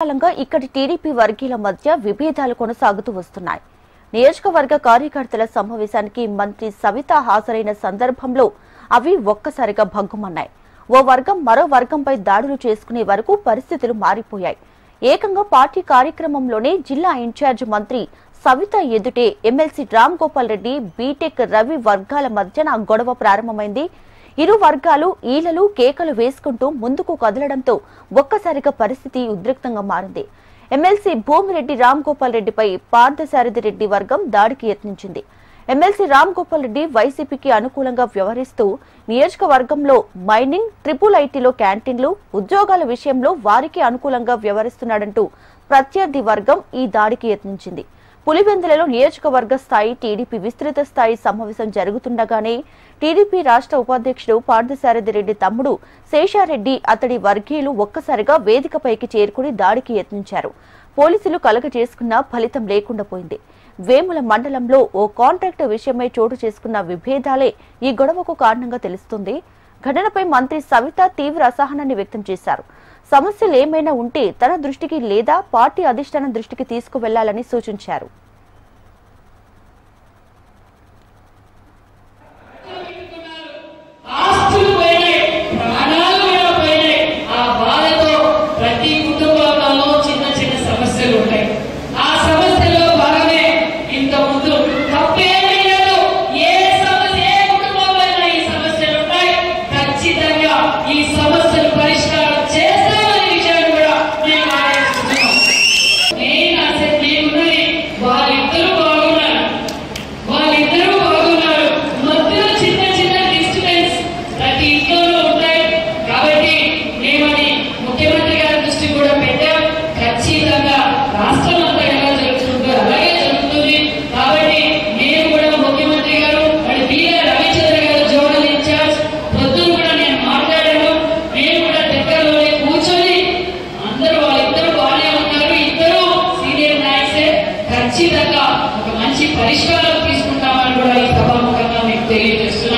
కాలంగా ఇక్కడి టీడీపీ వర్గీయుల మధ్య విభేదాలు కొనసాగుతూ వస్తున్నాయి. నియోజకవర్గ కార్యకర్తల సమావేశానికి మంత్రి సవిత హాజరైన సందర్భంలో అవి ఒక్కసారిగా భగ్గుమన్నాయి. ఓ వర్గం మరో వర్గంపై దాడులు చేసుకునే వరకు పరిస్థితులు మారిపోయాయి. ఏకంగా పార్టీ కార్యక్రమంలోనే జిల్లా ఇన్ఛార్జ్ మంత్రి సవిత ఎదుటే ఎమ్మెల్సీ రామ్ గోపాల్ రెడ్డి, బీటెక్ రవి వర్గాల మధ్య గొడవ ప్రారంభమైంది. ఇరు వర్గాలు ఈలలు కేకలు వేసుకుంటూ ముందుకు కదలడంతో ఒక్కసారిగా పరిస్థితి ఉద్రిక్తంగా మారింది. ఎమ్మెల్సీ భూమిరెడ్డి రామ్ గోపాల్ రెడ్డిపై పార్థసారథి రెడ్డి వర్గం దాడికి యత్నించింది. ఎమ్మెల్సీ రామ్ గోపాల్ రెడ్డి వైసీపీకి అనుకూలంగా వ్యవహరిస్తూ నియోజకవర్గంలో మైనింగ్, IIITలో క్యాంటీన్లు, ఉద్యోగాల విషయంలో వారికి అనుకూలంగా వ్యవహరిస్తున్నాడంటూ ప్రత్యర్థి వర్గం ఈ దాడికి యత్నించింది. పులివెందులలో నియోజకవర్గ స్థాయి టీడీపీ విస్తృత స్థాయి సమావేశం జరుగుతుండగానే టీడీపీ రాష్ట్ర ఉపాధ్యక్షుడు పార్థసారథి రెడ్డి తమ్ముడు శేషారెడ్డి, అతడి వర్గీయులు ఒక్కసారిగా వేదికపైకి చేరుకుని దాడికి యత్నించారు. పోలీసులు కలగ చేసుకున్న ఫలితం లేకుండా పోయింది. వేముల మండలంలో ఓ కాంట్రాక్టు విషయమై చోటు చేసుకున్న విభేదాలే ఈ గొడవకు కారణంగా తెలుస్తుంది. ఘటనపై మంత్రి సవిత తీవ్ర అసహనాన్ని వ్యక్తం చేశారు. సమస్యలు ఏమైనా ఉంటే తన దృష్టికి లేదా పార్టీ అధిష్టానం దృష్టికి తీసుకువెళ్లాలని సూచించారు. ఖచ్చితంగా ఒక మంచి పరిష్కారం తీసుకుంటామని కూడా ఈ సభాముఖంగా మీకు తెలియజేస్తున్నాను.